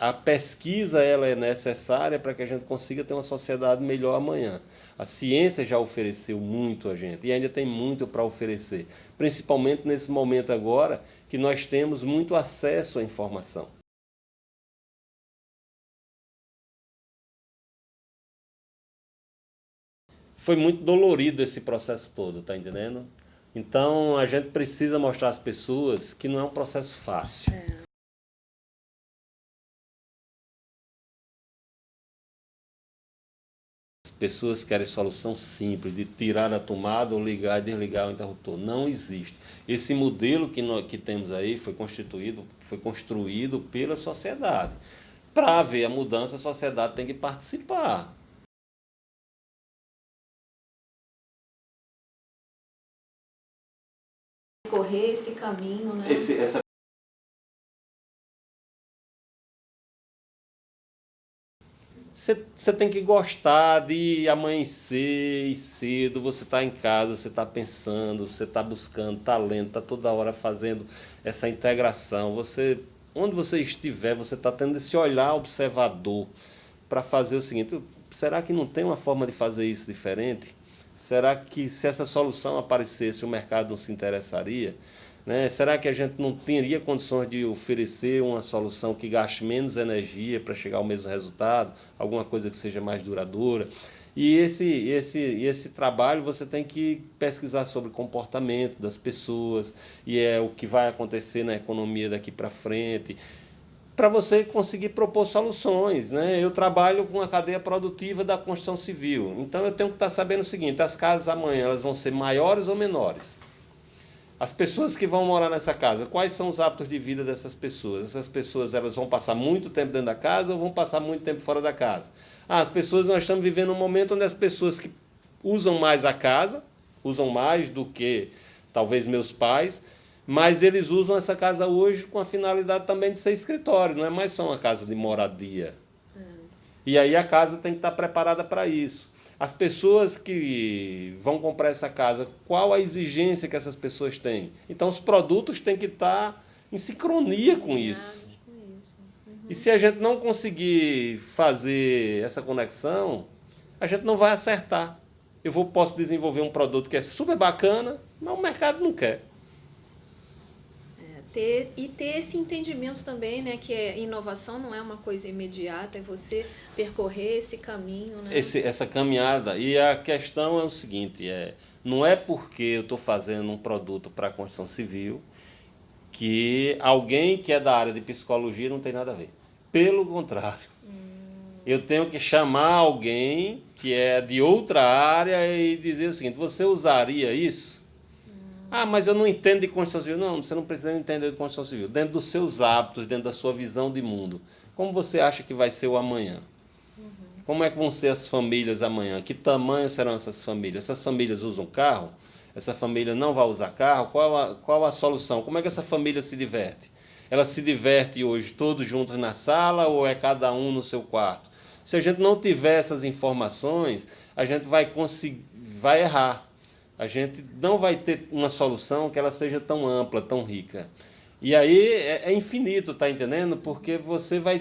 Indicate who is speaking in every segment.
Speaker 1: a pesquisa ela é necessária para que a gente consiga ter uma sociedade melhor amanhã. A ciência já ofereceu muito a gente e ainda tem muito para oferecer, principalmente nesse momento agora que nós temos muito acesso à informação. Foi muito dolorido esse processo todo, tá entendendo? Então a gente precisa mostrar às pessoas que não é um processo fácil. As pessoas querem solução simples, de tirar a tomada ou ligar e desligar o interruptor. Não existe. Esse modelo que temos aí foi construído pela sociedade. Para haver a mudança, a sociedade tem que participar.
Speaker 2: Correr esse caminho, né?
Speaker 1: Você tem que gostar de amanhecer e cedo, você está em casa, você está pensando, você está buscando talento, está toda hora fazendo essa integração. Onde você estiver, você está tendo esse olhar observador para fazer o seguinte: será que não tem uma forma de fazer isso diferente? Será que se essa solução aparecesse, o mercado não se interessaria? Né? Será que a gente não teria condições de oferecer uma solução que gaste menos energia para chegar ao mesmo resultado, alguma coisa que seja mais duradoura? E esse trabalho você tem que pesquisar sobre o comportamento das pessoas, e é o que vai acontecer na economia daqui para frente, para você conseguir propor soluções. Né? Eu trabalho com a cadeia produtiva da construção civil, então eu tenho que estar sabendo o seguinte: as casas amanhã elas vão ser maiores ou menores? As pessoas que vão morar nessa casa, quais são os hábitos de vida dessas pessoas? Essas pessoas elas vão passar muito tempo dentro da casa ou vão passar muito tempo fora da casa? As pessoas, nós estamos vivendo um momento onde as pessoas que usam mais a casa, usam mais do que talvez meus pais, mas eles usam essa casa hoje com a finalidade também de ser escritório, não é mais só uma casa de moradia. E aí a casa tem que estar preparada para isso. As pessoas que vão comprar essa casa, qual a exigência que essas pessoas têm? Então os produtos têm que estar em sincronia com isso. E se a gente não conseguir fazer essa conexão, a gente não vai acertar. Posso desenvolver um produto que é super bacana, mas o mercado não quer.
Speaker 2: Ter esse entendimento também, né, que inovação não é uma coisa imediata, é você percorrer esse caminho, né?
Speaker 1: Essa caminhada. E a questão é o seguinte: não é porque eu estou fazendo um produto para a construção civil que alguém que é da área de psicologia não tem nada a ver. Pelo contrário. Eu tenho que chamar alguém que é de outra área e dizer o seguinte: você usaria isso? Mas eu não entendo de construção civil. Não, você não precisa entender de construção civil. Dentro dos seus hábitos, dentro da sua visão de mundo, como você acha que vai ser o amanhã? Como é que vão ser as famílias amanhã? Que tamanho serão essas famílias? Essas famílias usam carro? Essa família não vai usar carro? Qual a solução? Como é que essa família se diverte? Ela se diverte hoje todos juntos na sala ou é cada um no seu quarto? Se a gente não tiver essas informações, a gente vai errar. A gente não vai ter uma solução que ela seja tão ampla, tão rica. E aí é infinito, tá entendendo? Porque você vai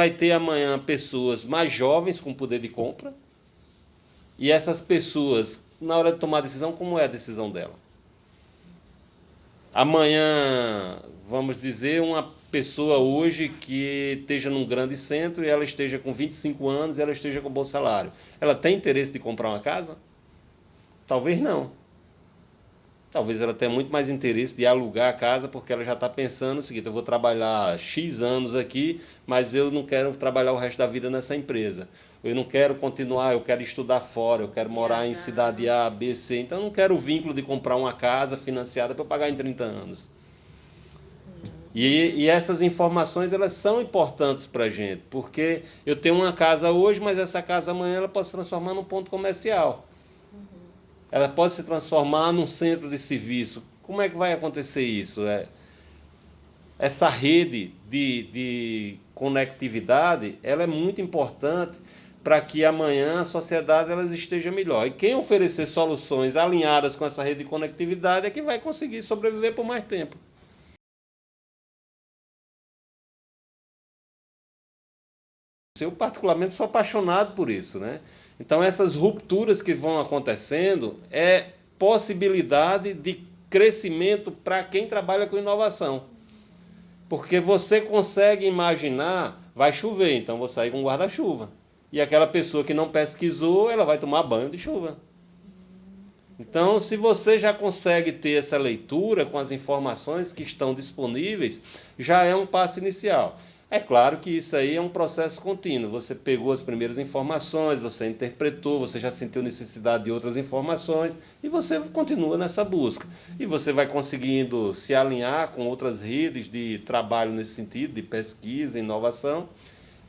Speaker 1: ter amanhã pessoas mais jovens com poder de compra, e essas pessoas, na hora de tomar a decisão, como é a decisão dela? Amanhã, vamos dizer, uma pessoa hoje que esteja num grande centro e ela esteja com 25 anos e ela esteja com bom salário. Ela tem interesse de comprar uma casa? Talvez não. Talvez ela tenha muito mais interesse de alugar a casa, porque ela já está pensando o seguinte: eu vou trabalhar X anos aqui, mas eu não quero trabalhar o resto da vida nessa empresa. Eu não quero continuar, eu quero estudar fora, eu quero morar em cidade A, B, C. Então eu não quero o vínculo de comprar uma casa financiada para eu pagar em 30 anos. E essas informações elas são importantes para a gente, porque eu tenho uma casa hoje, mas essa casa amanhã ela pode se transformar num ponto comercial. Ela pode se transformar num centro de serviço. Como é que vai acontecer isso? Essa rede de conectividade ela é muito importante para que amanhã a sociedade ela esteja melhor. E quem oferecer soluções alinhadas com essa rede de conectividade é que vai conseguir sobreviver por mais tempo. Eu, particularmente, sou apaixonado por isso, né? Então, essas rupturas que vão acontecendo é possibilidade de crescimento para quem trabalha com inovação. Porque você consegue imaginar, vai chover, então vou sair com guarda-chuva. E aquela pessoa que não pesquisou, ela vai tomar banho de chuva. Então, se você já consegue ter essa leitura com as informações que estão disponíveis, já é um passo inicial. É claro que isso aí é um processo contínuo. Você pegou as primeiras informações, você interpretou, você já sentiu necessidade de outras informações e você continua nessa busca. E você vai conseguindo se alinhar com outras redes de trabalho nesse sentido, de pesquisa, inovação,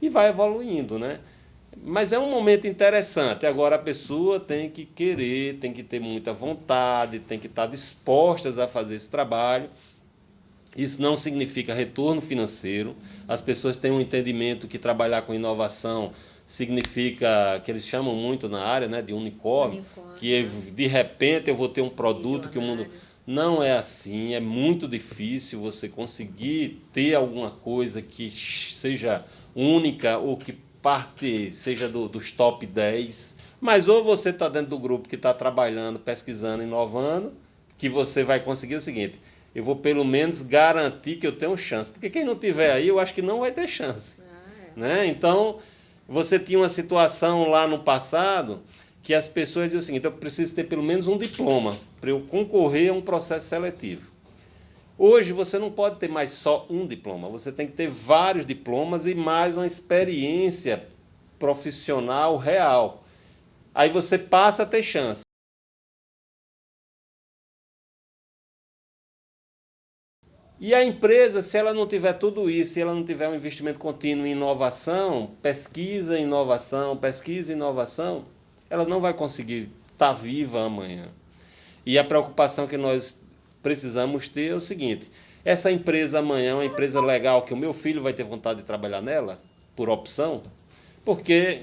Speaker 1: e vai evoluindo, né? Mas é um momento interessante. Agora a pessoa tem que querer, tem que ter muita vontade, tem que estar dispostas a fazer esse trabalho. Isso não significa retorno financeiro. As pessoas têm um entendimento que trabalhar com inovação significa, que eles chamam muito na área, né, de unicórnio, que de repente eu vou ter um produto que o mundo... Não é assim, é muito difícil você conseguir ter alguma coisa que seja única ou que parte seja dos top 10, mas ou você está dentro do grupo que está trabalhando, pesquisando, inovando, que você vai conseguir o seguinte: eu vou pelo menos garantir que eu tenho chance, porque quem não tiver aí, eu acho que não vai ter chance. Né? Então, você tinha uma situação lá no passado que as pessoas diziam o seguinte: eu preciso ter pelo menos um diploma para eu concorrer a um processo seletivo. Hoje você não pode ter mais só um diploma, você tem que ter vários diplomas e mais uma experiência profissional real. Aí você passa a ter chance. E a empresa, se ela não tiver tudo isso, se ela não tiver um investimento contínuo em inovação, pesquisa, inovação, ela não vai conseguir estar viva amanhã. E a preocupação que nós precisamos ter é o seguinte: essa empresa amanhã é uma empresa legal que o meu filho vai ter vontade de trabalhar nela, por opção, porque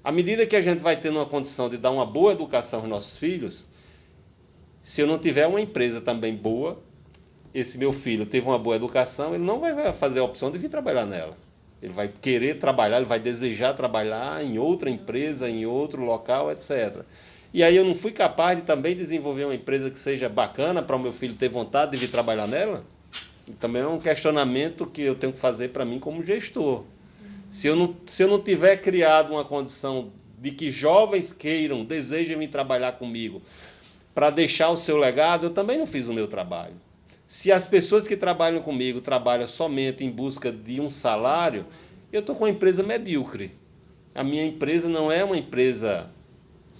Speaker 1: à medida que a gente vai tendo uma condição de dar uma boa educação aos nossos filhos, se eu não tiver uma empresa também boa, esse meu filho teve uma boa educação, ele não vai fazer a opção de vir trabalhar nela. Ele vai querer trabalhar, ele vai desejar trabalhar em outra empresa, em outro local, etc. E aí eu não fui capaz de também desenvolver uma empresa que seja bacana para o meu filho ter vontade de vir trabalhar nela? E também é um questionamento que eu tenho que fazer para mim como gestor. Se eu não tiver criado uma condição de que jovens queiram, desejem vir trabalhar comigo para deixar o seu legado, eu também não fiz o meu trabalho. Se as pessoas que trabalham comigo trabalham somente em busca de um salário, eu estou com uma empresa medíocre. A minha empresa não é uma empresa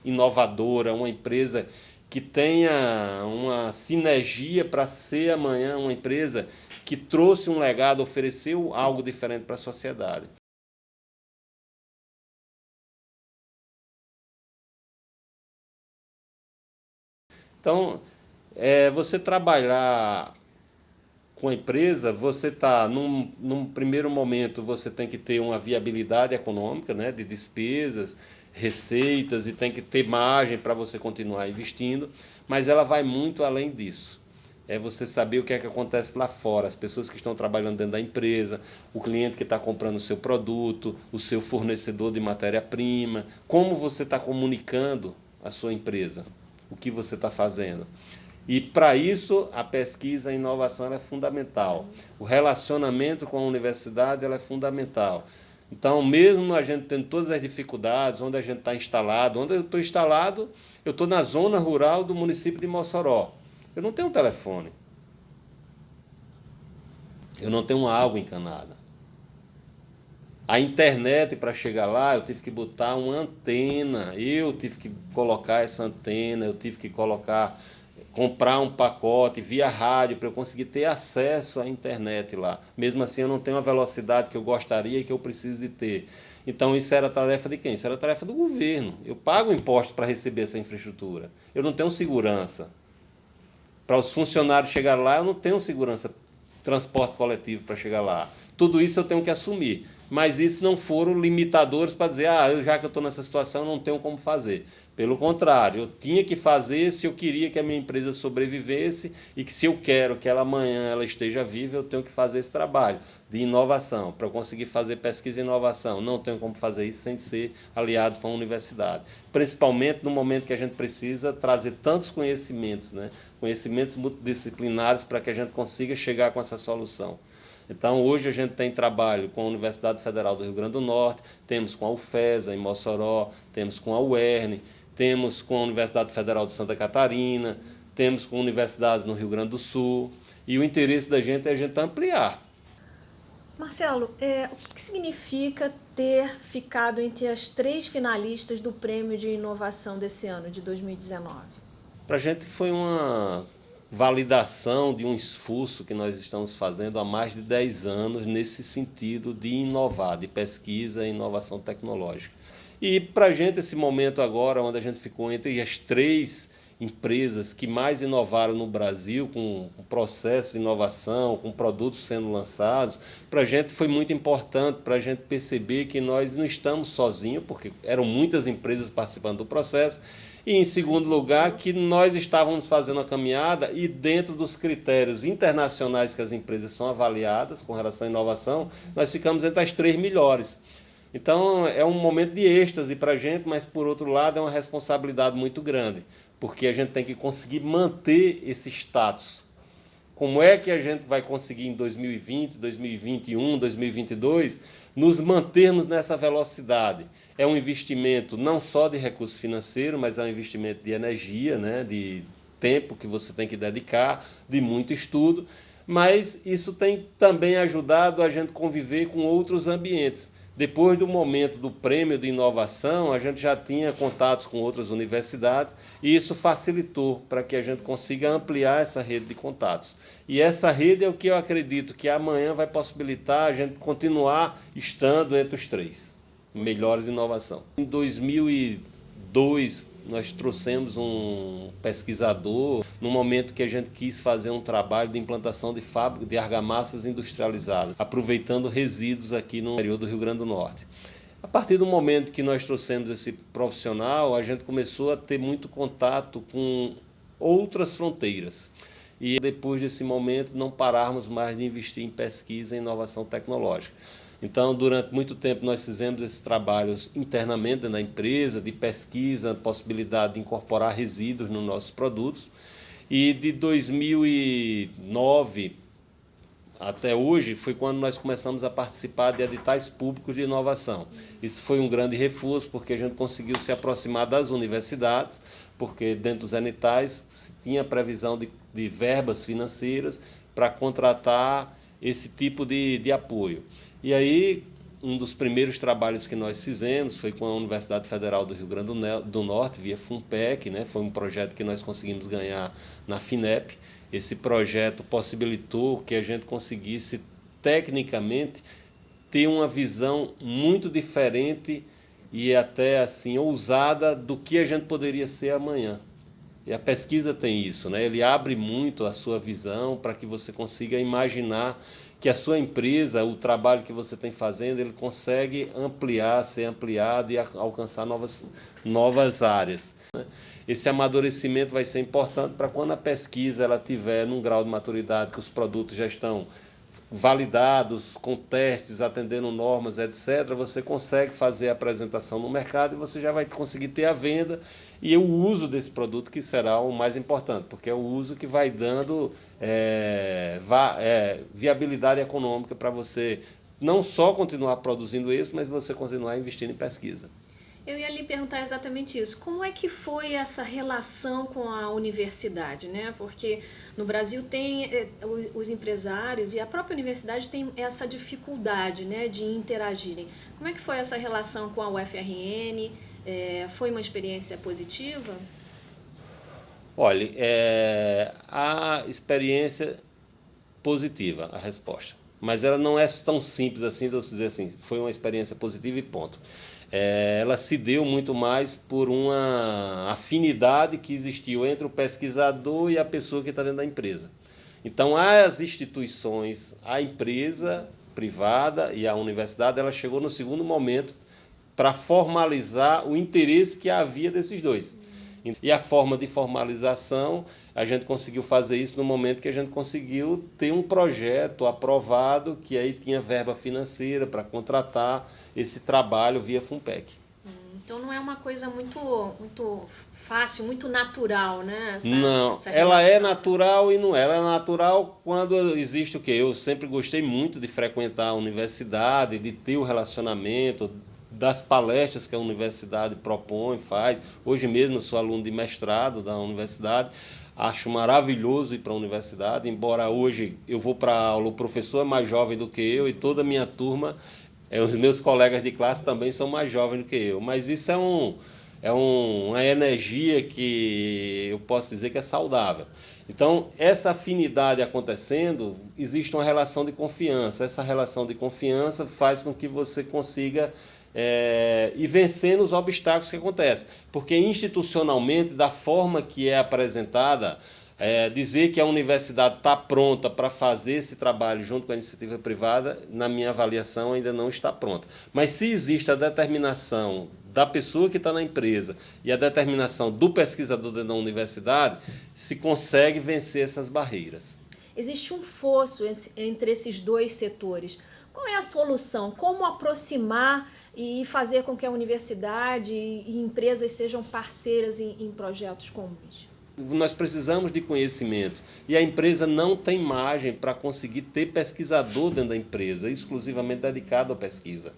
Speaker 1: inovadora, uma empresa que tenha uma sinergia para ser amanhã uma empresa que trouxe um legado, ofereceu algo diferente para a sociedade. Então, você trabalhar com a empresa, você está, num primeiro momento, você tem que ter uma viabilidade econômica, né, de despesas, receitas, e tem que ter margem para você continuar investindo, mas ela vai muito além disso. É você saber o que é que acontece lá fora, as pessoas que estão trabalhando dentro da empresa, o cliente que está comprando o seu produto, o seu fornecedor de matéria-prima, como você está comunicando a sua empresa, o que você está fazendo. E, para isso, a pesquisa e a inovação ela é fundamental. O relacionamento com a universidade ela é fundamental. Então, mesmo a gente tendo todas as dificuldades, onde a gente está instalado, onde eu estou instalado, eu estou na zona rural do município de Mossoró. Eu não tenho telefone. Eu não tenho água encanada. A internet, para chegar lá, eu tive que botar uma antena. Eu tive que colocar essa antena, eu tive que comprar um pacote via rádio para eu conseguir ter acesso à internet lá. Mesmo assim, eu não tenho a velocidade que eu gostaria e que eu preciso de ter. Então, isso era tarefa de quem? Isso era tarefa do governo. Eu pago imposto para receber essa infraestrutura. Eu não tenho segurança. Para os funcionários chegar lá, eu não tenho segurança, transporte coletivo para chegar lá. Tudo isso eu tenho que assumir. mas isso não foram limitadores para dizer, já que eu estou nessa situação, não tenho como fazer. Pelo contrário, eu tinha que fazer se eu queria que a minha empresa sobrevivesse e que se eu quero que ela amanhã ela esteja viva, eu tenho que fazer esse trabalho de inovação. Para eu conseguir fazer pesquisa e inovação, não tenho como fazer isso sem ser aliado com a universidade. Principalmente no momento que a gente precisa trazer tantos conhecimentos, né? Conhecimentos multidisciplinares para que a gente consiga chegar com essa solução. Então, hoje a gente tem trabalho com a Universidade Federal do Rio Grande do Norte, temos com a UFESA, em Mossoró, temos com a UERN, temos com a Universidade Federal de Santa Catarina, temos com universidades no Rio Grande do Sul, e o interesse da gente é a gente ampliar.
Speaker 2: Marcelo, o que significa ter ficado entre as 3 finalistas do Prêmio de Inovação desse ano, de 2019?
Speaker 1: Para a gente foi uma validação de um esforço que nós estamos fazendo há mais de 10 anos nesse sentido de inovar, de pesquisa e inovação tecnológica. E para a gente esse momento agora, onde a gente ficou entre as 3 empresas que mais inovaram no Brasil, com processo de inovação, com produtos sendo lançados, para a gente foi muito importante para a gente perceber que nós não estamos sozinhos, porque eram muitas empresas participando do processo, e, em segundo lugar, que nós estávamos fazendo a caminhada e dentro dos critérios internacionais que as empresas são avaliadas com relação à inovação, nós ficamos entre as 3 melhores. Então, é um momento de êxtase para a gente, mas, por outro lado, é uma responsabilidade muito grande, porque a gente tem que conseguir manter esse status. Como é que a gente vai conseguir em 2020, 2021, 2022 nos mantermos nessa velocidade? É um investimento não só de recurso financeiro, mas é um investimento de energia, né? De tempo que você tem que dedicar, de muito estudo, mas isso tem também ajudado a gente conviver com outros ambientes. Depois do momento do prêmio de inovação, a gente já tinha contatos com outras universidades e isso facilitou para que a gente consiga ampliar essa rede de contatos. E essa rede é o que eu acredito que amanhã vai possibilitar a gente continuar estando entre os 3 melhores de inovação. Em 2002, nós trouxemos um pesquisador no momento que a gente quis fazer um trabalho de implantação de fábrica de argamassas industrializadas, aproveitando resíduos aqui no interior do Rio Grande do Norte. A partir do momento que nós trouxemos esse profissional, a gente começou a ter muito contato com outras fronteiras. E depois desse momento, não pararmos mais de investir em pesquisa e inovação tecnológica. Então, durante muito tempo, nós fizemos esses trabalhos internamente na empresa, de pesquisa, possibilidade de incorporar resíduos nos nossos produtos. E de 2009 até hoje foi quando nós começamos a participar de editais públicos de inovação. Isso foi um grande reforço, porque a gente conseguiu se aproximar das universidades, porque dentro dos editais se tinha previsão de verbas financeiras para contratar esse tipo de apoio. E aí, um dos primeiros trabalhos que nós fizemos foi com a Universidade Federal do Rio Grande do Norte, via FUNPEC, né? Foi um projeto que nós conseguimos ganhar na FINEP. Esse projeto possibilitou que a gente conseguisse, tecnicamente, ter uma visão muito diferente e até assim ousada do que a gente poderia ser amanhã. E a pesquisa tem isso, né? Ele abre muito a sua visão para que você consiga imaginar que a sua empresa, o trabalho que você tem fazendo, ele consegue ampliar, ser ampliado e alcançar novas áreas. Esse amadurecimento vai ser importante para quando a pesquisa ela tiver num grau de maturidade que os produtos já estão validados, com testes, atendendo normas, etc., você consegue fazer a apresentação no mercado e você já vai conseguir ter a venda e o uso desse produto, que será o mais importante, porque é o uso que vai dando viabilidade econômica para você não só continuar produzindo isso, mas você continuar investindo em pesquisa.
Speaker 2: Eu ia lhe perguntar exatamente isso. Como é que foi essa relação com a universidade, né? Porque no Brasil tem os empresários e a própria universidade tem essa dificuldade, né, de interagirem. Como é que foi essa relação com a UFRN? Foi uma experiência positiva?
Speaker 1: Olha, a experiência positiva, a resposta. Mas ela não é tão simples assim de eu dizer assim, foi uma experiência positiva e ponto. Ela se deu muito mais por uma afinidade que existiu entre o pesquisador e a pessoa que está dentro da empresa. Então, as instituições, a empresa privada e a universidade, ela chegou no segundo momento para formalizar o interesse que havia desses dois. E a forma de formalização, a gente conseguiu fazer isso no momento que a gente conseguiu ter um projeto aprovado, que aí tinha verba financeira para contratar esse trabalho via FUNPEC.
Speaker 2: Então não é uma coisa muito fácil, muito natural, né?
Speaker 1: Não, ela é natural e não é. Ela é natural quando existe o quê? Eu sempre gostei muito de frequentar a universidade, de ter o relacionamento, das palestras que a universidade propõe, faz. Hoje mesmo eu sou aluno de mestrado da universidade, acho maravilhoso ir para a universidade, embora hoje eu vou para a aula, o professor é mais jovem do que eu e toda a minha turma, os meus colegas de classe também são mais jovens do que eu, mas isso é uma energia que eu posso dizer que é saudável. Então, essa afinidade acontecendo, existe uma relação de confiança. Essa relação de confiança faz com que você consiga ir vencendo os obstáculos que acontecem. Porque institucionalmente, da forma que é apresentada, dizer que a universidade está pronta para fazer esse trabalho junto com a iniciativa privada, na minha avaliação, ainda não está pronta. Mas se existe a determinação da pessoa que está na empresa e a determinação do pesquisador dentro da universidade, se consegue vencer essas barreiras.
Speaker 2: Existe um fosso entre esses dois setores. Qual é a solução? Como aproximar e fazer com que a universidade e empresas sejam parceiras em projetos comuns?
Speaker 1: Nós precisamos de conhecimento e a empresa não tem margem para conseguir ter pesquisador dentro da empresa, exclusivamente dedicado à pesquisa.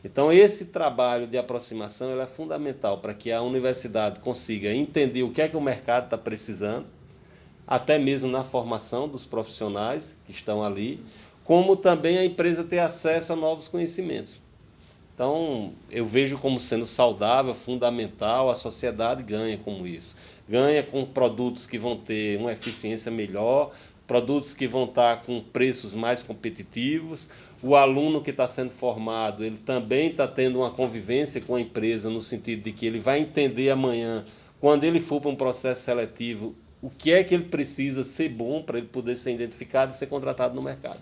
Speaker 1: Então, esse trabalho de aproximação ele é fundamental para que a universidade consiga entender o que é que o mercado está precisando, até mesmo na formação dos profissionais que estão ali, como também a empresa ter acesso a novos conhecimentos. Então, eu vejo como sendo saudável, fundamental, a sociedade ganha com isso. Ganha com produtos que vão ter uma eficiência melhor, produtos que vão estar com preços mais competitivos. O aluno que está sendo formado, ele também está tendo uma convivência com a empresa, no sentido de que ele vai entender amanhã, quando ele for para um processo seletivo, o que é que ele precisa ser bom para ele poder ser identificado e ser contratado no mercado.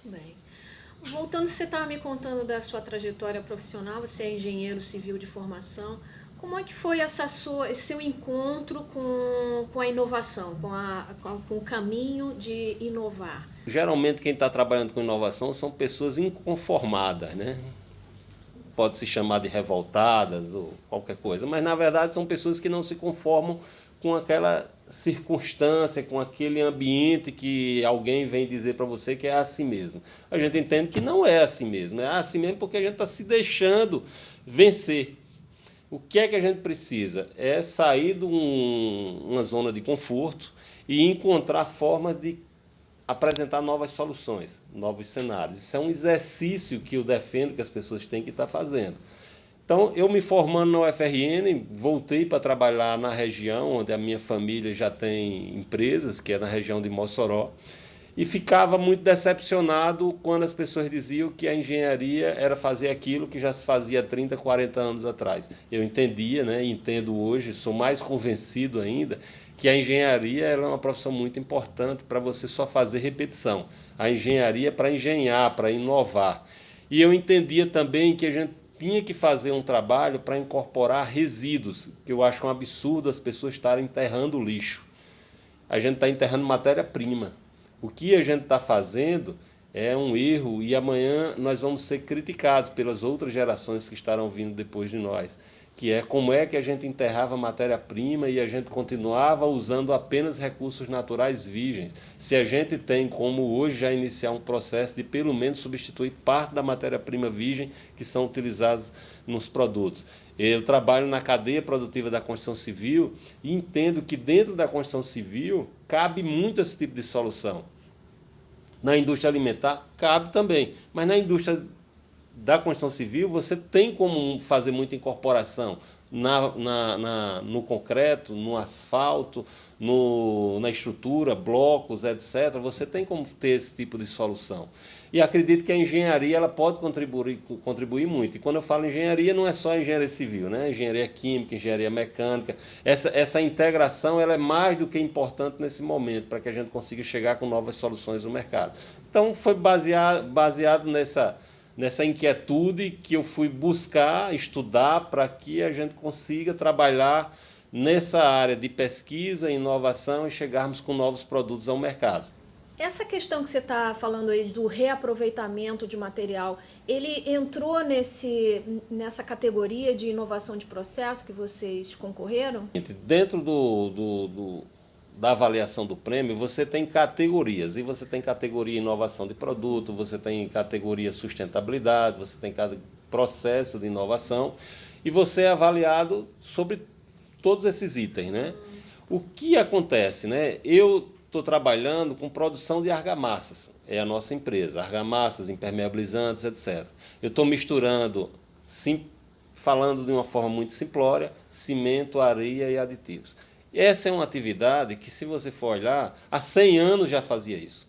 Speaker 2: Muito bem. Voltando, você estava me contando da sua trajetória profissional, você é engenheiro civil de formação. Como é que foi esse seu encontro com a inovação, com o caminho de inovar?
Speaker 1: Geralmente quem está trabalhando com inovação são pessoas inconformadas, né? Pode se chamar de revoltadas ou qualquer coisa, mas na verdade são pessoas que não se conformam com aquela circunstância, com aquele ambiente que alguém vem dizer para você que é assim mesmo. A gente entende que não é assim mesmo, é assim mesmo porque a gente está se deixando vencer. O que é que a gente precisa? É sair de uma zona de conforto e encontrar formas de apresentar novas soluções, novos cenários. Isso é um exercício que eu defendo que as pessoas têm que estar fazendo. Então, eu me formando na UFRN, voltei para trabalhar na região onde a minha família já tem empresas, que é na região de Mossoró, e ficava muito decepcionado quando as pessoas diziam que a engenharia era fazer aquilo que já se fazia há 30, 40 anos atrás. Eu entendia, né, e entendo hoje, sou mais convencido ainda, que a engenharia ela é uma profissão muito importante para você só fazer repetição. A engenharia é para engenhar, para inovar. E eu entendia também que a gente tinha que fazer um trabalho para incorporar resíduos, que eu acho um absurdo as pessoas estarem enterrando lixo. A gente está enterrando matéria-prima. O que a gente está fazendo é um erro e amanhã nós vamos ser criticados pelas outras gerações que estarão vindo depois de nós, que é como é que a gente enterrava matéria-prima e a gente continuava usando apenas recursos naturais virgens, se a gente tem como hoje já iniciar um processo de pelo menos substituir parte da matéria-prima virgem que são utilizadas nos produtos. Eu trabalho na cadeia produtiva da construção civil e entendo que dentro da construção civil cabe muito esse tipo de solução. Na indústria alimentar, cabe também, mas na indústria da construção civil, você tem como fazer muita incorporação no concreto, no asfalto, na estrutura, blocos, etc., você tem como ter esse tipo de solução. E acredito que a engenharia ela pode contribuir muito. E quando eu falo engenharia, não é só engenharia civil, né? Engenharia química, engenharia mecânica. Essa integração ela é mais do que importante nesse momento, para que a gente consiga chegar com novas soluções no mercado. Então, foi baseado nessa inquietude que eu fui buscar, estudar, para que a gente consiga trabalhar nessa área de pesquisa, inovação e chegarmos com novos produtos ao mercado.
Speaker 2: Essa questão que você está falando aí do reaproveitamento de material, ele entrou nessa categoria de inovação de processo que vocês concorreram?
Speaker 1: Dentro da avaliação do prêmio, você tem categorias, e você tem categoria inovação de produto, você tem categoria sustentabilidade, você tem cada processo de inovação, e você é avaliado sobre todos esses itens, né? O que acontece, né? Eu estou trabalhando com produção de argamassas, é a nossa empresa, argamassas, impermeabilizantes, etc. Eu estou misturando, falando de uma forma muito simplória, cimento, areia e aditivos. Essa é uma atividade que, se você for olhar, há 100 anos já fazia isso.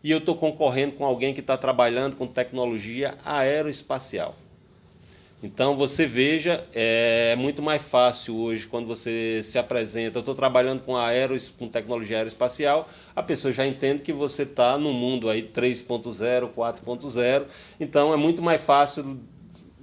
Speaker 1: E eu estou concorrendo com alguém que está trabalhando com tecnologia aeroespacial. Então, você veja, é muito mais fácil hoje, quando você se apresenta, eu estou trabalhando com tecnologia aeroespacial, a pessoa já entende que você está no mundo aí 3.0, 4.0, então é muito mais fácil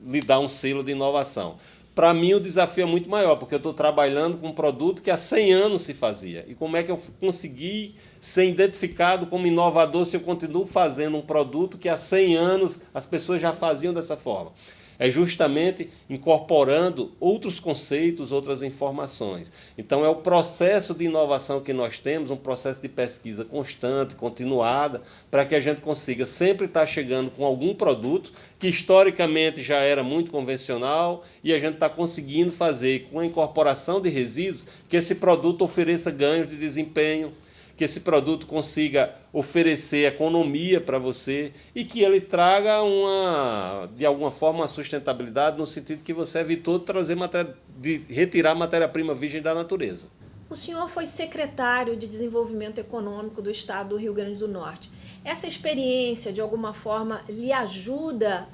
Speaker 1: lhe dar um selo de inovação. Para mim, o desafio é muito maior, porque eu estou trabalhando com um produto que há 100 anos se fazia. E como é que eu consegui ser identificado como inovador se eu continuo fazendo um produto que há 100 anos as pessoas já faziam dessa forma? É justamente incorporando outros conceitos, outras informações. Então, é o processo de inovação que nós temos, um processo de pesquisa constante, continuada, para que a gente consiga sempre estar chegando com algum produto que historicamente já era muito convencional e a gente está conseguindo fazer, com a incorporação de resíduos, que esse produto ofereça ganhos de desempenho, que esse produto consiga oferecer economia para você e que ele traga de alguma forma uma sustentabilidade no sentido que você evitou de retirar matéria-prima virgem da natureza.
Speaker 2: O senhor foi secretário de Desenvolvimento Econômico do Estado do Rio Grande do Norte. Essa experiência, de alguma forma, lhe ajuda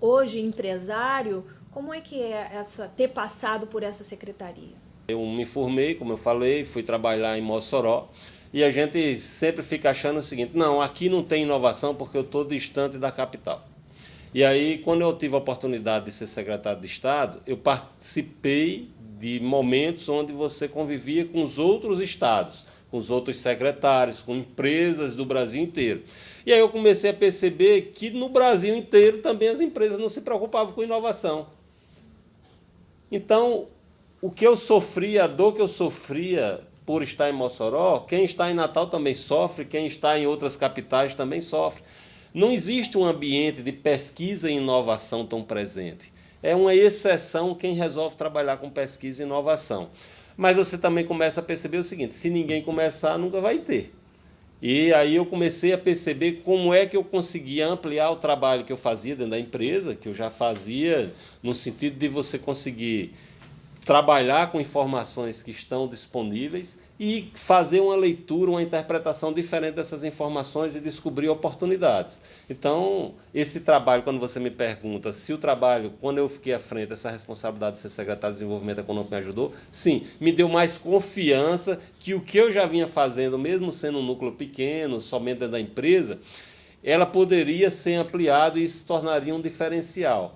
Speaker 2: hoje, empresário? Como é que é ter passado por essa secretaria?
Speaker 1: Eu me formei, como eu falei, fui trabalhar em Mossoró e a gente sempre fica achando o seguinte, não, aqui não tem inovação porque eu estou distante da capital. E aí, quando eu tive a oportunidade de ser secretário de Estado, eu participei de momentos onde você convivia com os outros estados, com os outros secretários, com empresas do Brasil inteiro. E aí eu comecei a perceber que no Brasil inteiro também as empresas não se preocupavam com inovação. Então, o que eu sofria, a dor que eu sofria por estar em Mossoró, quem está em Natal também sofre, quem está em outras capitais também sofre. Não existe um ambiente de pesquisa e inovação tão presente. É uma exceção quem resolve trabalhar com pesquisa e inovação. Mas você também começa a perceber o seguinte, se ninguém começar, nunca vai ter. E aí eu comecei a perceber como é que eu conseguia ampliar o trabalho que eu fazia dentro da empresa, que eu já fazia no sentido de você conseguir trabalhar com informações que estão disponíveis e fazer uma leitura, uma interpretação diferente dessas informações e descobrir oportunidades. Então, esse trabalho, quando você me pergunta se o trabalho, quando eu fiquei à frente, essa responsabilidade de ser secretário de Desenvolvimento Econômico me ajudou, sim, me deu mais confiança que o que eu já vinha fazendo, mesmo sendo um núcleo pequeno, somente dentro da empresa, ela poderia ser ampliada e se tornaria um diferencial.